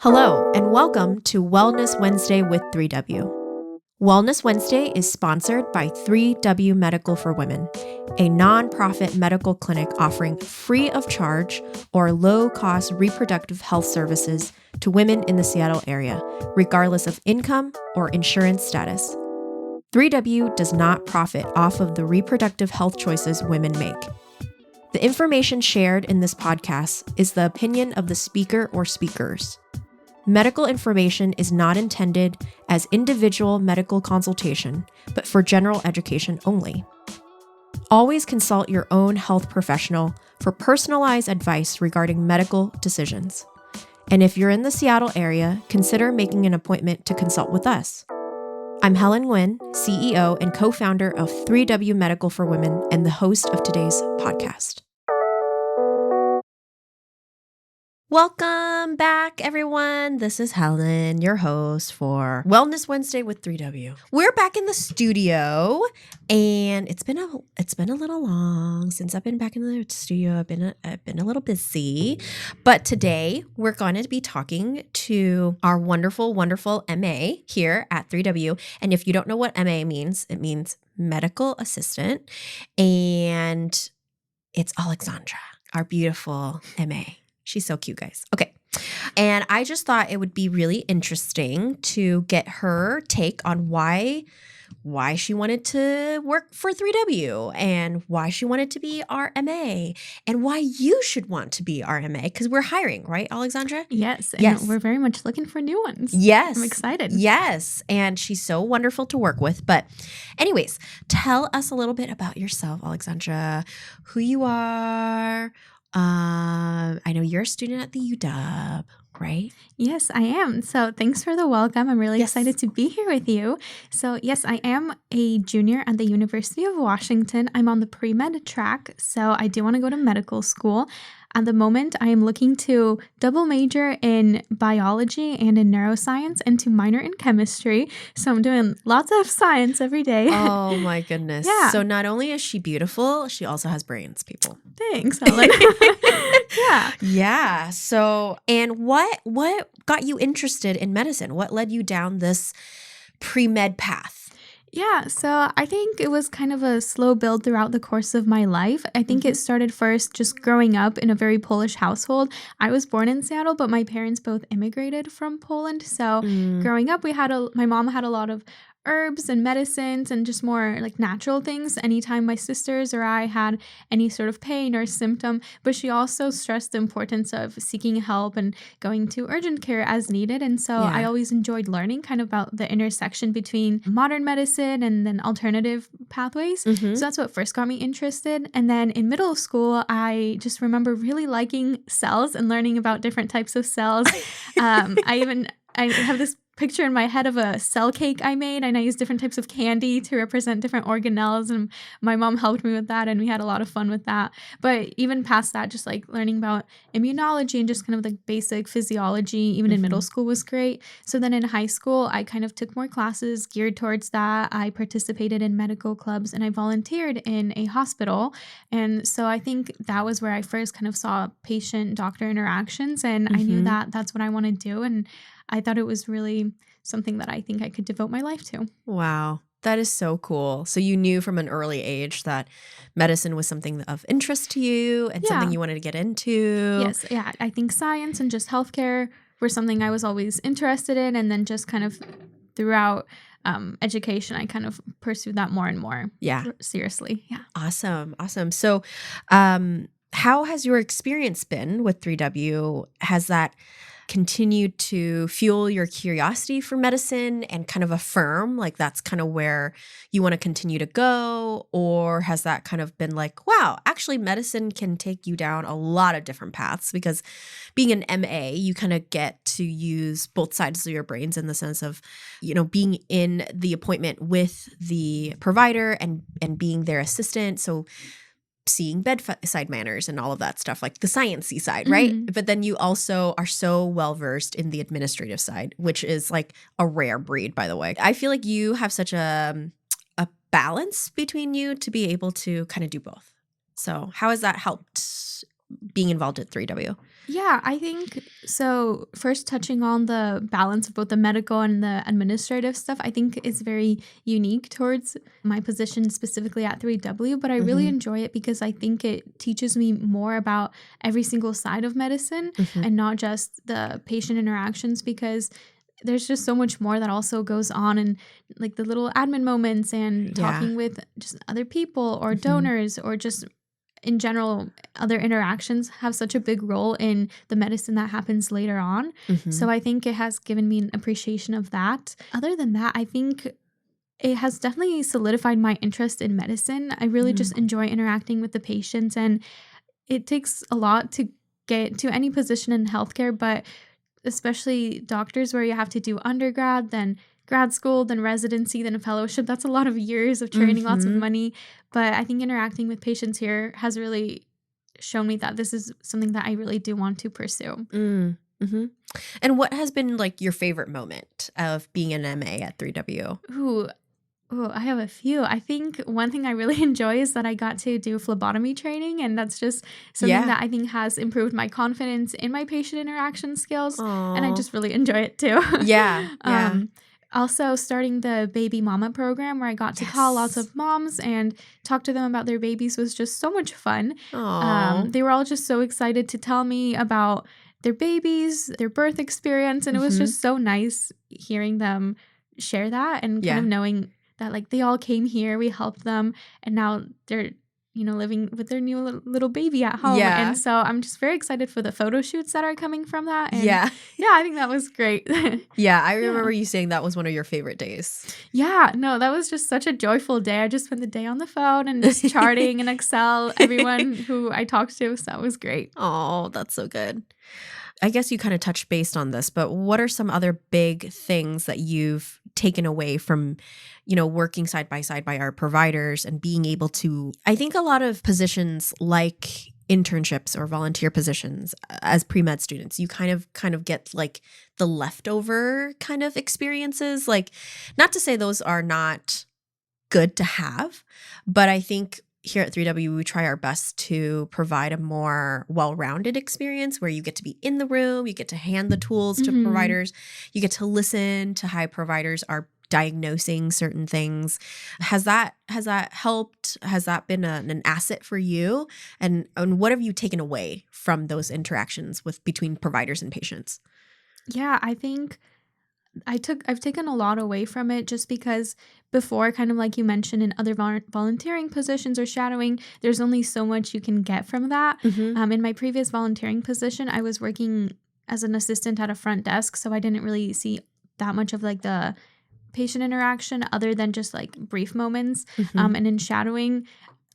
Hello, and welcome to Wellness Wednesday with 3W. Wellness Wednesday is sponsored by 3W Medical for Women, a nonprofit medical clinic offering free of charge or low-cost reproductive health services to women in the Seattle area, regardless of income or insurance status. 3W does not profit off of the reproductive health choices women make. The information shared in this podcast is the opinion of the speaker or speakers. Medical information is not intended as individual medical consultation, but for general education only. Always consult your own health professional for personalized advice regarding medical decisions. And if you're in the Seattle area, consider making an appointment to consult with us. I'm Helen Nguyen, CEO and co-founder of 3W Medical for Women and the host of today's podcast. Welcome back, everyone. This is Helen, your host for Wellness Wednesday with 3W. We're back in the studio, and it's been a little long since I've been back in the studio. I've been a little busy, but today we're going to be talking to our wonderful MA here at 3W. And if you don't know what MA means, it means medical assistant, and it's Aleksandra, our beautiful MA. She's so cute, guys. Okay. And I just thought it would be really interesting to get her take on why she wanted to work for 3W and why she wanted to be our MA and why you should want to be our MA, because we're hiring, right, Aleksandra? Yes. And we're very much looking for new ones. Yes. I'm excited. Yes. And she's so wonderful to work with. But anyways, tell us a little bit about yourself, Aleksandra, who you are. I know you're a student at the UW, right? Yes, I am. So thanks for the welcome. I'm really excited to be here with you. So yes, I am a junior at the University of Washington. I'm on the pre-med track, so I do want to go to medical school. At the moment, I am looking to double major in biology and in neuroscience and to minor in chemistry. So I'm doing lots of science every day. Oh my goodness. Yeah. So not only is she beautiful, she also has brains, people. Thanks, Helen. Yeah. Yeah. So, and what got you interested in medicine? What led you down this pre-med path? Yeah, so I think it was kind of a slow build throughout the course of my life. I think it started first just growing up in a very Polish household. I was born in Seattle, but my parents both immigrated from Poland. So growing up, my mom had a lot of herbs and medicines and just more like natural things anytime my sisters or I had any sort of pain or symptom. But she also stressed the importance of seeking help and going to urgent care as needed. And so I always enjoyed learning kind of about the intersection between modern medicine and then alternative pathways. So that's what first got me interested. And then in middle school, I just remember really liking cells and learning about different types of cells. I have this picture in my head of a cell cake I made, and I used different types of candy to represent different organelles, and my mom helped me with that, and we had a lot of fun with that. But even past that, just like learning about immunology and just kind of like basic physiology, even in middle school, was great. So then in high school, I kind of took more classes geared towards that. I participated in medical clubs, and I volunteered in a hospital. And so I think that was where I first kind of saw patient-doctor interactions, and I knew that that's what I want to do. And I thought it was really something that I think I could devote my life to. Wow. That is so cool. So you knew from an early age that medicine was something of interest to you and something you wanted to get into. Yes. Yeah. I think science and just healthcare were something I was always interested in. And then just kind of throughout education, I kind of pursued that more and more. Yeah. Seriously. Yeah. Awesome. So how has your experience been with 3W? Has that continued to fuel your curiosity for medicine and kind of affirm like that's kind of where you want to continue to go? Or has that kind of been like, wow, actually medicine can take you down a lot of different paths? Because being an MA, you kind of get to use both sides of your brains in the sense of, being in the appointment with the provider and being their assistant. So seeing bedside manners and all of that stuff, like the sciencey side, right? But then you also are so well-versed in the administrative side, which is like a rare breed, by the way. I feel like you have such a balance between you to be able to kind of do both. So how has that helped being involved at 3W? Yeah, I think so. First, touching on the balance of both the medical and the administrative stuff, I think is very unique towards my position specifically at 3W, but I really Mm-hmm. enjoy it because I think it teaches me more about every single side of medicine Mm-hmm. and not just the patient interactions, because there's just so much more that also goes on, and like the little admin moments and Yeah. talking with just other people or Mm-hmm. donors or just in general, other interactions have such a big role in the medicine that happens later on. Mm-hmm. So I think it has given me an appreciation of that. Other than that, I think it has definitely solidified my interest in medicine. I really Mm-hmm. just enjoy interacting with the patients, and it takes a lot to get to any position in healthcare, but especially doctors where you have to do undergrad, then grad school, then residency, then a fellowship. That's a lot of years of training, lots of Mm-hmm. money. But I think interacting with patients here has really shown me that this is something that I really do want to pursue. Mm-hmm. And what has been like your favorite moment of being an MA at 3W? Ooh, I have a few. I think one thing I really enjoy is that I got to do phlebotomy training, and that's just something Yeah. that I think has improved my confidence in my patient interaction skills, and I Oh. just really enjoy it too. Yeah. Yeah. um, Also, starting the baby mama program where I got to call lots Yes. of moms and talk to them about their babies was just so much fun. Oh. They were all just so excited to tell me about their babies, their birth experience, and it was Mm-hmm. just so nice hearing them share that and kind of Yeah. knowing that like they all came here, we helped them, and now they're living with their new little baby at home. And Yeah. so I'm just very excited for the photo shoots that are coming from that. And Yeah. yeah, I think that was great. Yeah. I Yeah. remember you saying that was one of your favorite days. Yeah, no, that was just such a joyful day. I just spent the day on the phone and just charting in Excel everyone who I talked to. So that was great. Oh, that's so good. I guess you kind of touched based on this, but what are some other big things that you've taken away from, working side by our providers and being able to, I think a lot of positions like internships or volunteer positions as pre-med students, you kind of get like the leftover kind of experiences. Like, not to say those are not good to have, but I think here at 3W, we try our best to provide a more well-rounded experience where you get to be in the room, you get to hand the tools to providers, you get to listen to how providers are diagnosing certain things. Has that helped? Has that been an asset for you? And what have you taken away from those interactions between providers and patients? Yeah, I think I've taken a lot away from it just because before, kind of like you mentioned, in other volunteering positions or shadowing, there's only so much you can get from that. Mm-hmm. In my previous volunteering position, I was working as an assistant at a front desk, so I didn't really see that much of like the patient interaction other than just like brief moments. Mm-hmm. And in shadowing,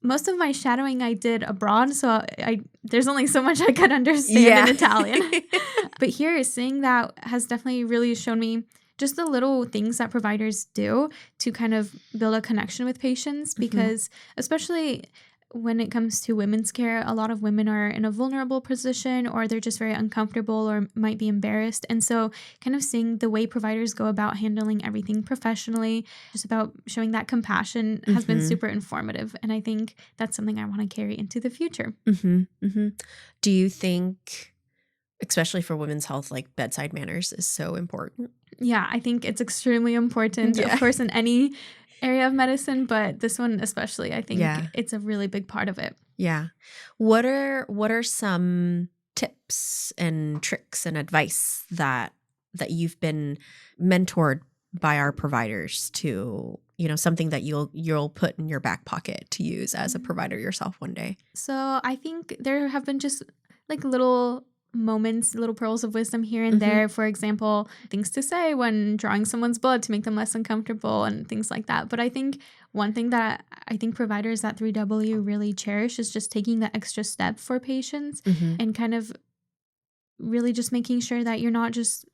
most of my shadowing I did abroad, so I there's only so much I could understand in Italian. But here, seeing that has definitely really shown me just the little things that providers do to kind of build a connection with patients, because especially when it comes to women's care, a lot of women are in a vulnerable position or they're just very uncomfortable or might be embarrassed. And so kind of seeing the way providers go about handling everything professionally, just about showing that compassion has been super informative. And I think that's something I want to carry into the future. Mm-hmm. Mm-hmm. Do you think, especially for women's health, like bedside manners is so important? Yeah, I think it's extremely important, Yeah. of course, in any area of medicine, but this one especially, I think Yeah. it's a really big part of it. Yeah. What are some tips and tricks and advice that you've been mentored by our providers to, something that you'll put in your back pocket to use as a provider yourself one day? So I think there have been just like little moments, little pearls of wisdom here and there. For example, things to say when drawing someone's blood to make them less uncomfortable and things like that. But I think one thing that I think providers at 3W really cherish is just taking the extra step for patients and kind of really just making sure that you're not just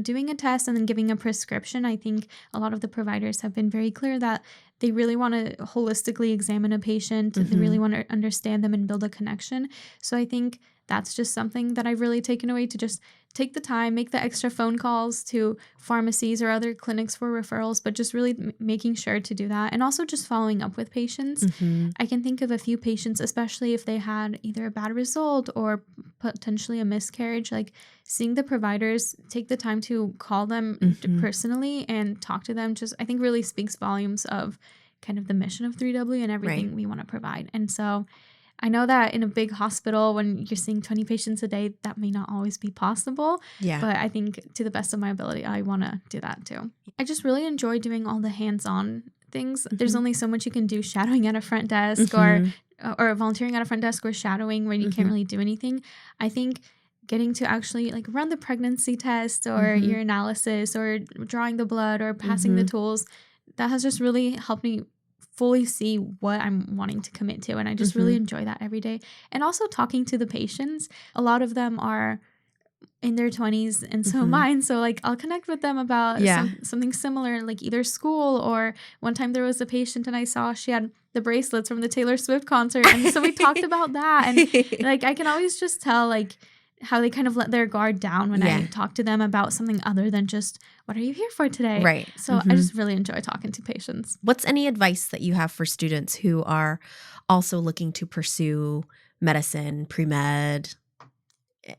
doing a test and then giving a prescription. I think a lot of the providers have been very clear that they really want to holistically examine a patient. They really want to understand them and build a connection. So I think that's just something that I've really taken away, to just take the time, make the extra phone calls to pharmacies or other clinics for referrals, but just really making sure to do that. And also just following up with patients. Mm-hmm. I can think of a few patients, especially if they had either a bad result or potentially a miscarriage, like seeing the providers take the time to call them personally and talk to them, just I think really speaks volumes of kind of the mission of 3W and everything we want to provide. And so I know that in a big hospital, when you're seeing 20 patients a day, that may not always be possible. Yeah. But I think to the best of my ability, I want to do that too. I just really enjoy doing all the hands-on things. There's only so much you can do shadowing at a front desk or volunteering at a front desk or shadowing where you can't really do anything. I think getting to actually like run the pregnancy test or your analysis or drawing the blood or passing the tools, that has just really helped me fully see what I'm wanting to commit to. And I just really enjoy that every day. And also talking to the patients. A lot of them are in their 20s and so mine. So like I'll connect with them about something similar, like either school, or one time there was a patient and I saw she had the bracelets from the Taylor Swift concert. And so we talked about that. And like I can always just tell like how they kind of let their guard down when I talk to them about something other than just, what are you here for today? Right. So I just really enjoy talking to patients. What's any advice that you have for students who are also looking to pursue medicine, pre-med,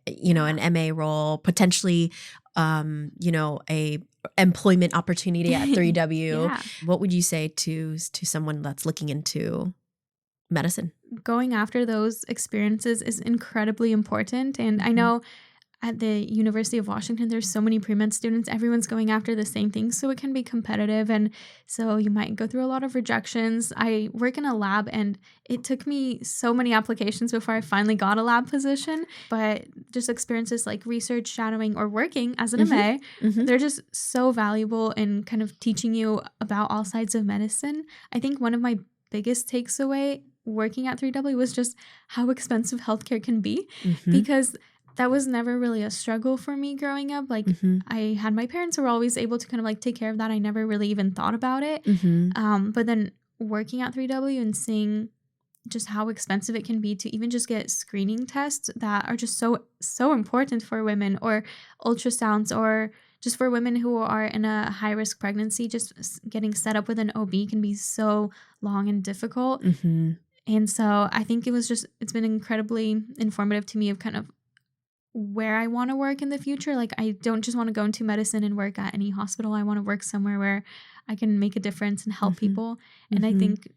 an MA role, potentially, a employment opportunity at 3W? What would you say to someone that's looking into medicine? Going after those experiences is incredibly important. And I know at the University of Washington, there's so many pre-med students. Everyone's going after the same thing, so it can be competitive. And so you might go through a lot of rejections. I work in a lab, and it took me so many applications before I finally got a lab position. But just experiences like research, shadowing, or working as an MA, they're just so valuable in kind of teaching you about all sides of medicine. I think one of my biggest takes away working at 3W was just how expensive healthcare can be, because that was never really a struggle for me growing up. Like I had my parents who were always able to kind of like take care of that. I never really even thought about it. But then working at 3W and seeing just how expensive it can be to even just get screening tests that are just so important for women, or ultrasounds, or just for women who are in a high-risk pregnancy, just getting set up with an OB can be so long and difficult. And so I think it's been incredibly informative to me of kind of where I want to work in the future. Like I don't just want to go into medicine and work at any hospital. I want to work somewhere where I can make a difference and help people. And I think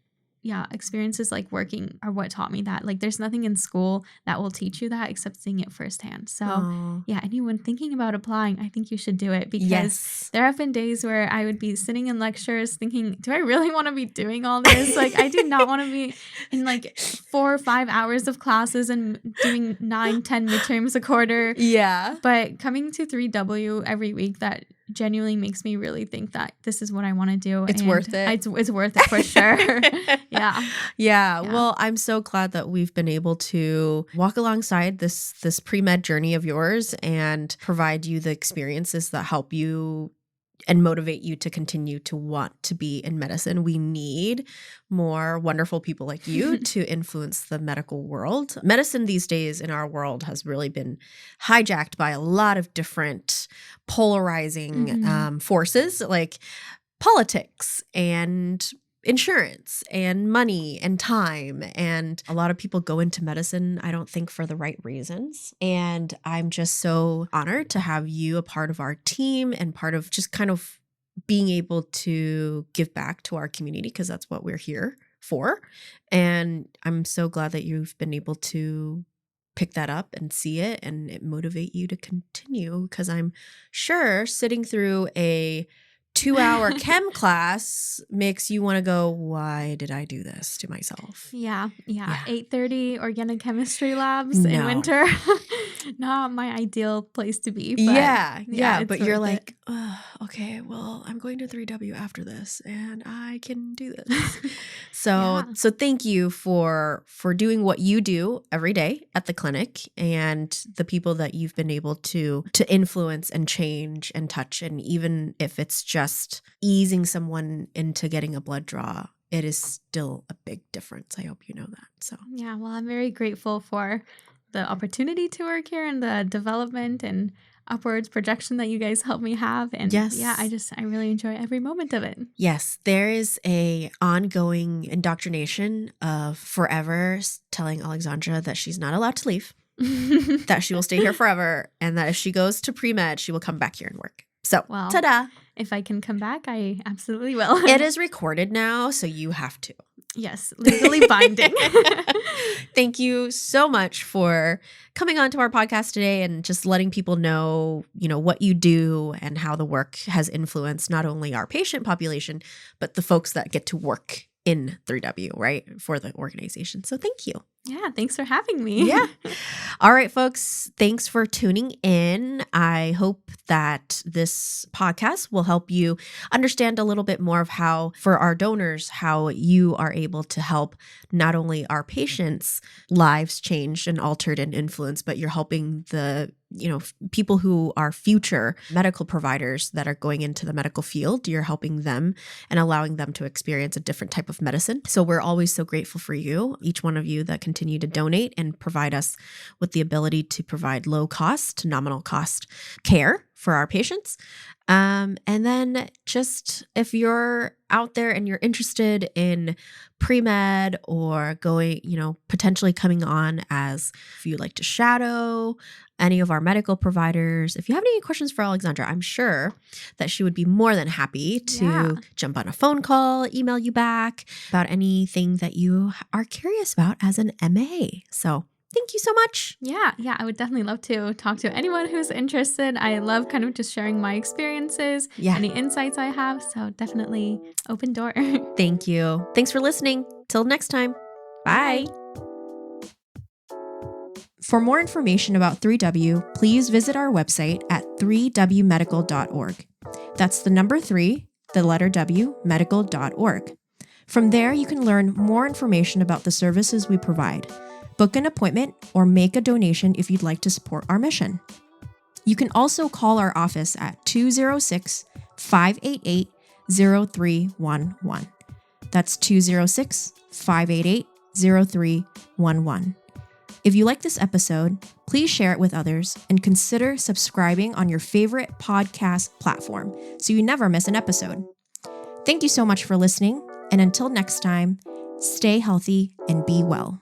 experiences like working are what taught me that. Like there's nothing in school that will teach you that except seeing it firsthand. So anyone thinking about applying, I think you should do it, because there have been days where I would be sitting in lectures thinking, do I really want to be doing all this? Like I do not want to be in like 4 or 5 hours of classes and doing 9-10 midterms a quarter. But coming to 3W every week, that genuinely makes me really think that this is what I want to do. It's worth it. It's worth it for sure. Yeah. Well, I'm so glad that we've been able to walk alongside this pre-med journey of yours and provide you the experiences that help you and motivate you to continue to want to be in medicine. We need more wonderful people like you to influence the medical world. Medicine these days in our world has really been hijacked by a lot of different polarizing forces, like politics and insurance and money and time. And a lot of people go into medicine, I don't think, for the right reasons. And I'm just so honored to have you a part of our team and part of just kind of being able to give back to our community, because that's what we're here for. And I'm so glad that you've been able to pick that up and see it and it motivate you to continue, because I'm sure sitting through a 2-hour chem class makes you want to go, why did I do this to myself? Yeah. 8:30 organic chemistry labs in winter. Not my ideal place to be. But but you're like, oh, okay, well, I'm going to 3W after this and I can do this. So thank you for doing what you do every day at the clinic, and the people that you've been able to influence and change and touch. And even if it's just easing someone into getting a blood draw, it is still a big difference. I hope you know that. So well, I'm very grateful for the opportunity to work here and the development and upwards projection that you guys help me have. And Yes. yeah, I really enjoy every moment of it. Yes, there is a ongoing indoctrination of forever telling Aleksandra that she's not allowed to leave, that she will stay here forever, and that if she goes to pre-med, she will come back here and work. So, Well, ta-da! If I can come back, I absolutely will. It is recorded now, so you have to. Yes, legally binding. Thank you so much for coming on to our podcast today and just letting people know, what you do and how the work has influenced not only our patient population, but the folks that get to work in 3W, right, for the organization. So thank you. Yeah, thanks for having me. Yeah. All right, folks, thanks for tuning in. I hope that this podcast will help you understand a little bit more of how, for our donors, how you are able to help not only our patients' lives changed and altered and influenced, but you're helping the people who are future medical providers that are going into the medical field. You're helping them and allowing them to experience a different type of medicine. So we're always so grateful for you, each one of you that continue to donate and provide us with the ability to provide low cost, nominal cost care for our patients. And then just if you're out there and you're interested in pre-med or going, potentially coming on as if you like to shadow any of our medical providers, if you have any questions for Aleksandra, I'm sure that she would be more than happy to jump on a phone call, email you back about anything that you are curious about as an MA. So thank you so much. Yeah, I would definitely love to talk to anyone who's interested. I love kind of just sharing my experiences, any insights I have. So definitely open door. Thank you. Thanks for listening. Till next time. Bye. For more information about 3W, please visit our website at 3wmedical.org. That's the number 3, the letter W, medical.org. From there, you can learn more information about the services we provide, book an appointment, or make a donation if you'd like to support our mission. You can also call our office at 206-588-0311. That's 206-588-0311. If you like this episode, please share it with others and consider subscribing on your favorite podcast platform so you never miss an episode. Thank you so much for listening, and until next time, stay healthy and be well.